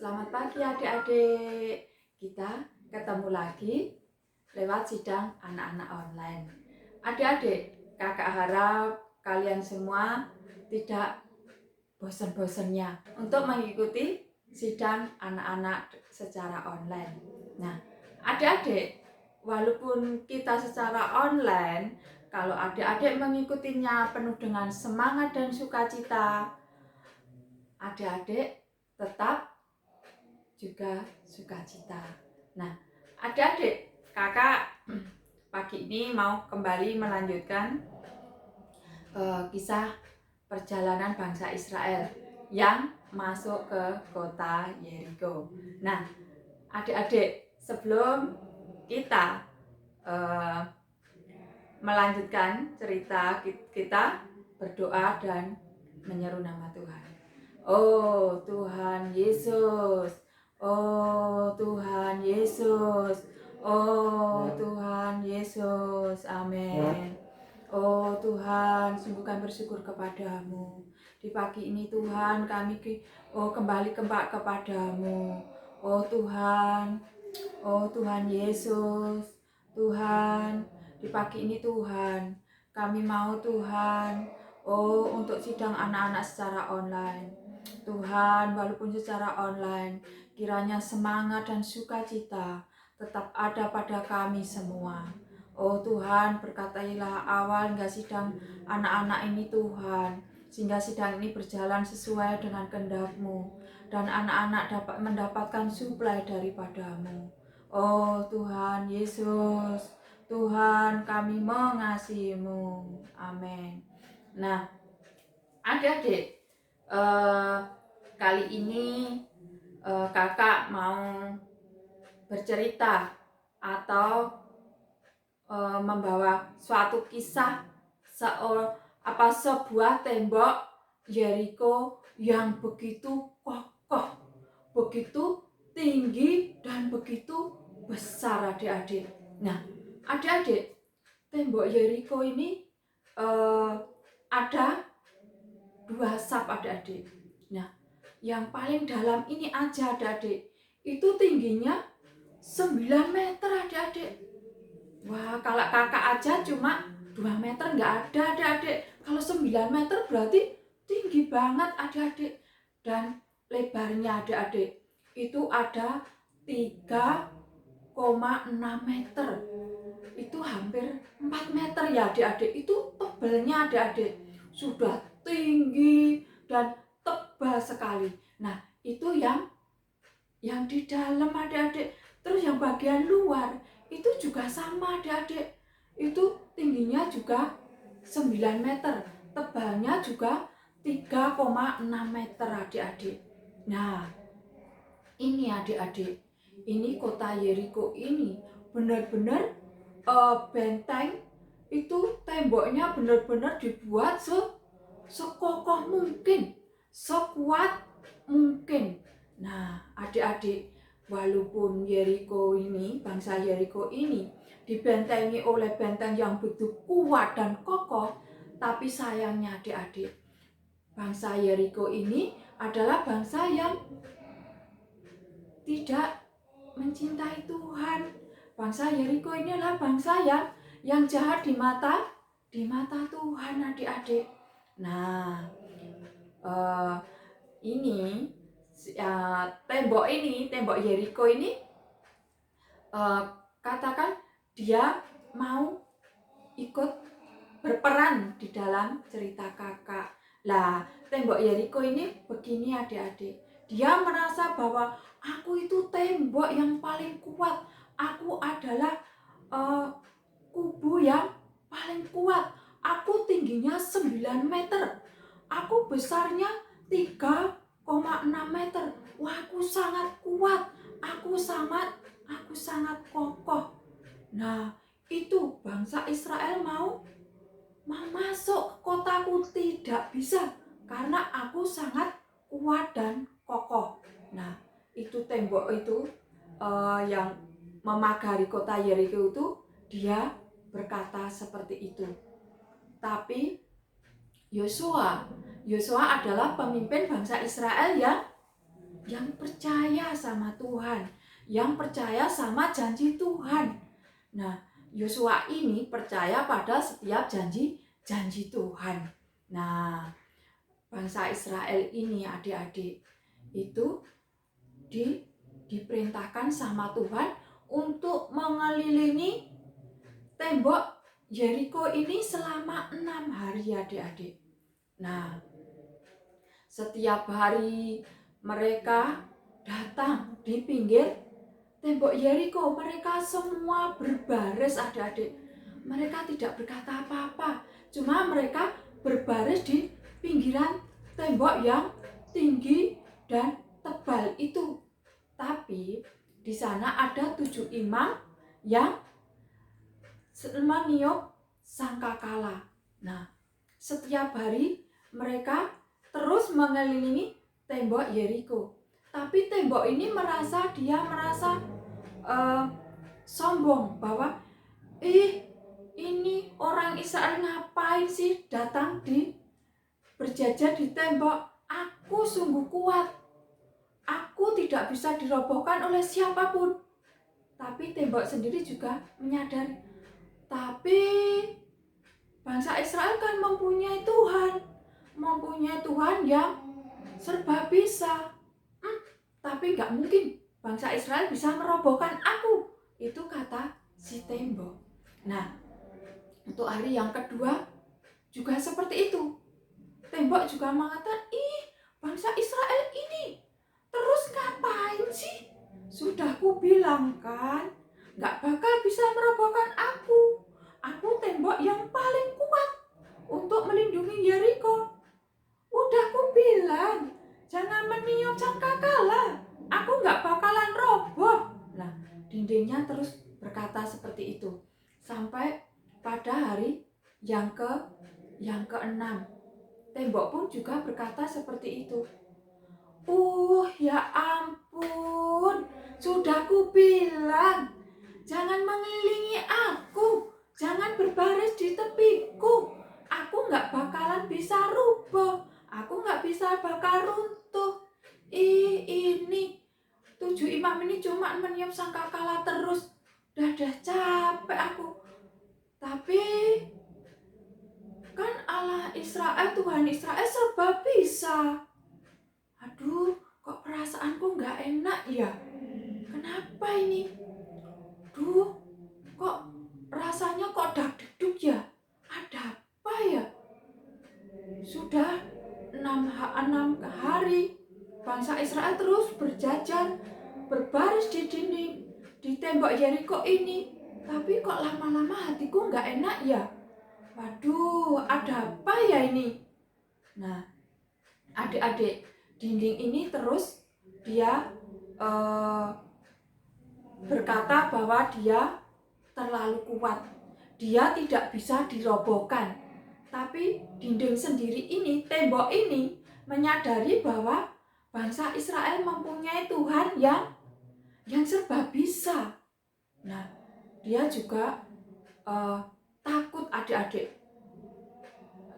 Selamat pagi adik-adik. Kita ketemu lagi lewat sidang anak-anak online. Adik-adik, kakak harap kalian semua tidak bosan-bosannya untuk mengikuti sidang anak-anak secara online. Nah, adik-adik, walaupun kita secara online, kalau adik-adik mengikutinya penuh dengan semangat dan sukacita, adik-adik tetap juga sukacita. Nah, adik-adik, kakak pagi ini mau kembali melanjutkan kisah perjalanan bangsa Israel yang masuk ke kota Yeriko. Nah, adik-adik, sebelum kita melanjutkan cerita, kita berdoa dan menyeru nama Tuhan. Oh Tuhan Yesus, oh Tuhan Yesus, oh Tuhan Yesus, amin. Oh Tuhan, sungguh kami bersyukur kepadamu. Di pagi ini Tuhan, kami kembali kepadamu. Oh Tuhan Yesus, Tuhan, di pagi ini Tuhan, kami mau Tuhan, untuk sidang anak-anak secara online. Tuhan, walaupun secara online, kiranya semangat dan sukacita tetap ada pada kami semua. Oh Tuhan, berkatailah awal hingga sidang anak-anak ini Tuhan, sehingga sidang ini berjalan sesuai dengan kehendak-Mu, dan anak-anak dapat mendapatkan suplai daripadamu. Oh Tuhan Yesus, Tuhan kami mengasihi-Mu. Amin. Nah, adik-adik, kali ini kakak mau bercerita atau membawa suatu kisah sebuah tembok Yeriko yang begitu kokoh, begitu tinggi dan begitu besar adik-adik. Nah, adik-adik, tembok Yeriko ini ada dua sap adik-adik. Nah, yang paling dalam ini aja adik-adik, itu tingginya 9 meter adik-adik. Wah, kalau kakak aja cuma 2 meter nggak ada adik-adik. Kalau 9 meter berarti tinggi banget adik-adik. Dan lebarnya adik-adik itu ada 3,6 meter. Itu hampir 4 meter ya adik-adik. Itu tebalnya adik-adik. Sudah tinggi dan tebal sekali. Nah, itu yang di dalam adik-adik. Terus yang bagian luar itu juga sama adik-adik. Itu tingginya juga 9 meter. Tebalnya juga 3,6 meter adik-adik. Nah, ini adik-adik. Ini kota Yeriko ini benar-benar benteng itu temboknya benar-benar dibuat sekokoh mungkin, sekuat mungkin. Nah, adik-adik, walaupun Yeriko ini, bangsa Yeriko ini dibentengi oleh benteng yang begitu kuat dan kokoh, tapi sayangnya adik-adik, bangsa Yeriko ini adalah bangsa yang tidak mencintai Tuhan. Bangsa Yeriko ini adalah bangsa yang jahat di mata Tuhan adik-adik. Nah, ini tembok Yeriko ini katakan dia mau ikut berperan di dalam cerita kakak. Lah, tembok Yeriko ini begini adik-adik. Dia merasa bahwa aku itu tembok yang paling kuat. Aku adalah kubu yang paling kuat. Aku tingginya 9 meter. Aku besarnya 3,6 meter. Wah, aku sangat kuat. Aku sangat kokoh. Nah, itu bangsa Israel mau masuk ke kotaku, tidak bisa karena aku sangat kuat dan kokoh. Nah, itu tembok itu yang memagari kota Yeriko itu, dia berkata seperti itu. Tapi Yosua adalah pemimpin bangsa Israel yang yang percaya sama Tuhan, yang percaya sama janji Tuhan. Nah, Yosua ini percaya pada setiap janji Tuhan. Nah, bangsa Israel ini adik-adik itu diperintahkan sama Tuhan untuk mengelilingi tembok Yeriko ini selama 6 hari adik-adik. Nah, setiap hari mereka datang di pinggir tembok Yeriko. Mereka semua berbaris adik-adik. Mereka tidak berkata apa-apa. Cuma mereka berbaris di pinggiran tembok yang tinggi dan tebal itu. Tapi di sana ada 7 imam yang meniup sangkakala. Nah, setiap hari mereka terus mengelilingi tembok Yeriko. Tapi tembok ini merasa sombong bahwa ini orang Israel ngapain sih datang berjajar di tembok? Aku sungguh kuat. Aku tidak bisa dirobohkan oleh siapapun. Tapi tembok sendiri juga menyadari. Tapi bangsa Israel kan mempunyai Tuhan yang serba bisa. Tapi nggak mungkin bangsa Israel bisa merobohkan aku. Itu kata si tembok. Nah, untuk hari yang kedua juga seperti itu. Tembok juga mengatakan, bangsa Israel ini terus ngapain sih? Sudah kubilang kan, nggak bakal bisa merobohkan aku. Aku tembok yang paling kuat untuk melindungi Yeriko. Udah kubilang, jangan meniup sangkakala. Aku nggak bakalan roboh. Nah, dindingnya terus berkata seperti itu. Sampai pada hari yang ke-6. Tembok pun juga berkata seperti itu. Ya ampun, sudah kubilang, jangan mengelilingi aku, jangan berbaris di tepiku. Aku nggak bakalan bisa rubuh, aku nggak bakal runtuh. Ini 7 imam ini cuma meniup sangkakala terus. Dah capek aku. Tapi kan Allah Israel, Tuhan Israel serba bisa. Aduh, kok perasaanku nggak enak ya? Kenapa ini? Kok rasanya kok dak-duk ya? Ada apa ya? Sudah 6 hari bangsa Israel terus berjajar, berbaris di dinding, di tembok Yeriko ini. Tapi kok lama-lama hatiku nggak enak ya? Waduh, ada apa ya ini? Nah, adik-adik, dinding ini terus dia berkata bahwa dia terlalu kuat. Dia tidak bisa dirobohkan. Tapi dinding sendiri ini, tembok ini menyadari bahwa bangsa Israel mempunyai Tuhan yang serba bisa. Nah, dia juga takut adik-adik.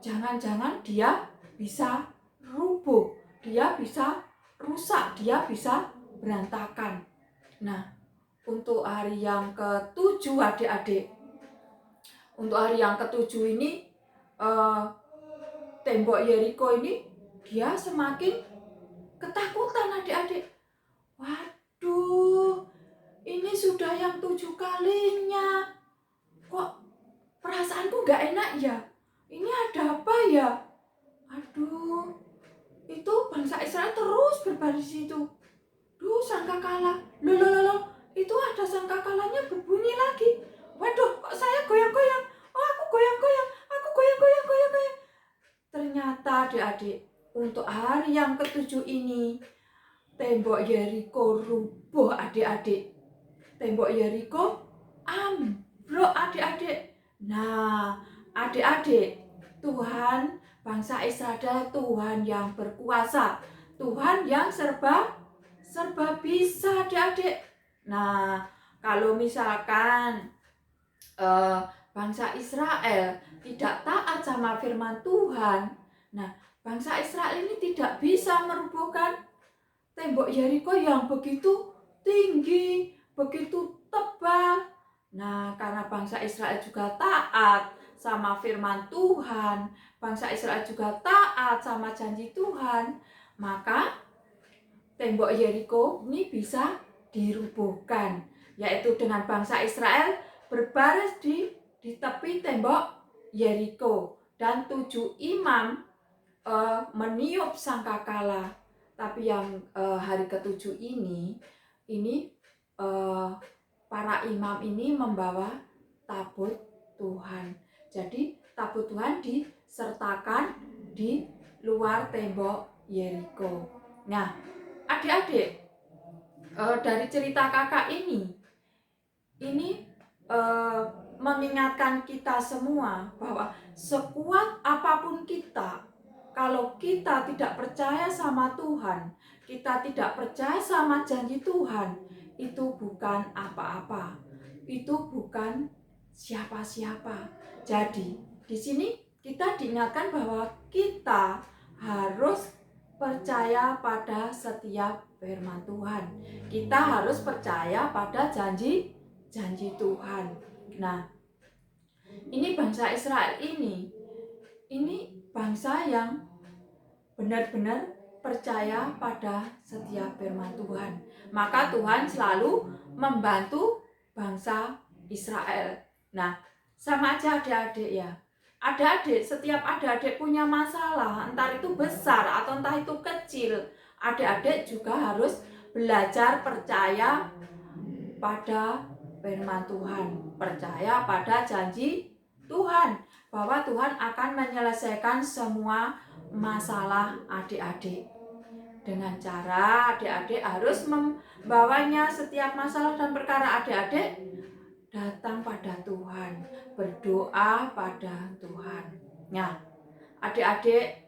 Jangan-jangan dia bisa rubuh, dia bisa rusak, dia bisa berantakan. Nah, untuk hari yang ke-7 adik-adik, untuk hari yang ke-7 ini tembok Yeriko ini dia semakin ketakutan adik-adik. Waduh, ini sudah yang 7 kalinya. Kok perasaanku gak enak ya? Ini ada apa ya? Aduh, itu bangsa Israel terus berbaris itu. Sangkakala. Loh, itu ada sangkakalanya berbunyi lagi. Waduh, kok saya goyang-goyang? Aku goyang-goyang. Ternyata adik-adik, untuk hari yang ke-7 ini, tembok Yeriko rubuh adik-adik. Tembok Yeriko ambruk adik-adik. Nah, adik-adik, Tuhan bangsa Israel, Tuhan yang berkuasa, Tuhan yang serba bisa adik-adik. Nah, kalau misalkan bangsa Israel tidak taat sama firman Tuhan, nah bangsa Israel ini tidak bisa merubuhkan tembok Yeriko yang begitu tinggi, begitu tebal. Nah, karena bangsa Israel juga taat sama firman Tuhan, bangsa Israel juga taat sama janji Tuhan, maka tembok Yeriko ini bisa dirubuhkan, yaitu dengan bangsa Israel berbaris di tepi tembok Yeriko, dan 7 imam meniup sangkakala. Tapi yang hari ke-7 ini para imam ini membawa tabut Tuhan. Jadi tabut Tuhan disertakan di luar tembok Yeriko. Nah, adik-adik, dari cerita kakak ini mengingatkan kita semua bahwa sekuat apapun kita, kalau kita tidak percaya sama Tuhan, kita tidak percaya sama janji Tuhan, itu bukan apa-apa, itu bukan siapa-siapa. Jadi di sini kita diingatkan bahwa kita harus percaya pada setiap firman Tuhan. Kita harus percaya pada janji Tuhan. Nah, ini bangsa Israel ini bangsa yang benar-benar percaya pada setiap firman Tuhan. Maka Tuhan selalu membantu bangsa Israel. Nah, sama aja adik-adik ya. Adik-adik, setiap adik-adik punya masalah, entah itu besar atau entah itu kecil, adik-adik juga harus belajar percaya pada firman Tuhan, percaya pada janji Tuhan, bahwa Tuhan akan menyelesaikan semua masalah adik-adik. Dengan cara adik-adik harus membawanya setiap masalah dan perkara adik-adik datang pada Tuhan, berdoa pada Tuhan. Nah, adik-adik,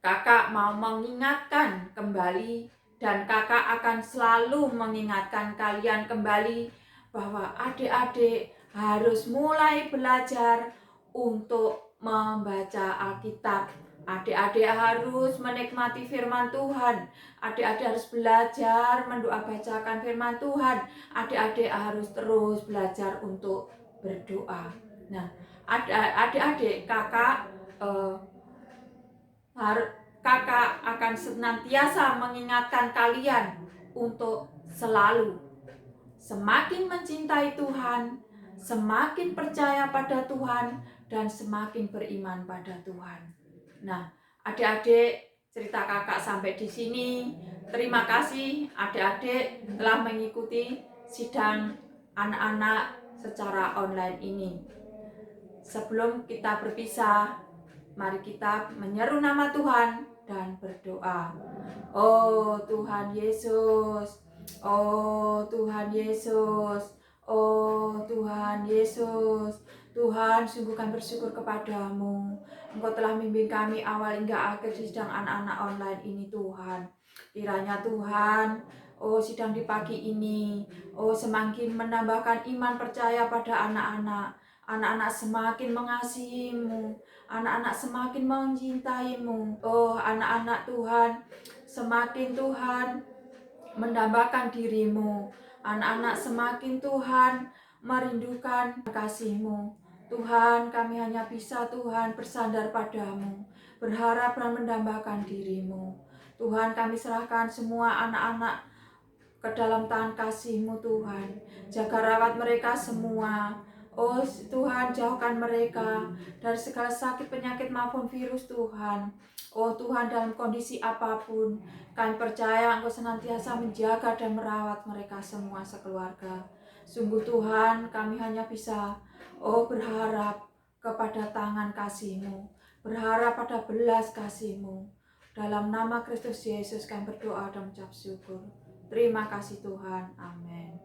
kakak mau mengingatkan kembali, dan kakak akan selalu mengingatkan kalian kembali bahwa adik-adik harus mulai belajar untuk membaca Alkitab. Adik-adik harus menikmati firman Tuhan. Adik-adik harus belajar mendoa bacakan firman Tuhan. Adik-adik harus terus belajar untuk berdoa. Nah, adik-adik, kakak akan senantiasa mengingatkan kalian untuk selalu semakin mencintai Tuhan, semakin percaya pada Tuhan, dan semakin beriman pada Tuhan. Nah, adik-adik, cerita kakak sampai di sini. Terima kasih adik-adik telah mengikuti sidang anak-anak secara online ini. Sebelum kita berpisah, mari kita menyeru nama Tuhan dan berdoa. Oh Tuhan Yesus, oh Tuhan Yesus, oh Tuhan Yesus. Tuhan, sungguh kami bersyukur kepadamu. Engkau telah membimbing kami awal hingga akhir di sidang anak-anak online ini, Tuhan. Kiranya Tuhan, oh sidang di pagi ini, oh semakin menambahkan iman percaya pada anak-anak. Anak-anak semakin mengasihimu, anak-anak semakin mencintaimu. Oh anak-anak Tuhan, semakin Tuhan mendambakan dirimu. Anak-anak semakin Tuhan merindukan kasih-Mu. Tuhan, kami hanya bisa Tuhan bersandar padamu, berharap dan mendambakan dirimu. Tuhan, kami serahkan semua anak-anak ke dalam tangan kasih-Mu Tuhan. Jaga rawat mereka semua. Oh Tuhan, jauhkan mereka dari segala sakit, penyakit maupun virus Tuhan. Oh Tuhan, dalam kondisi apapun, kami percaya Engkau senantiasa menjaga dan merawat mereka semua sekeluarga. Sungguh Tuhan, kami hanya bisa berharap kepada tangan kasih-Mu, berharap pada belas kasih-Mu. Dalam nama Kristus Yesus kami berdoa dan mengucap syukur. Terima kasih Tuhan. Amin.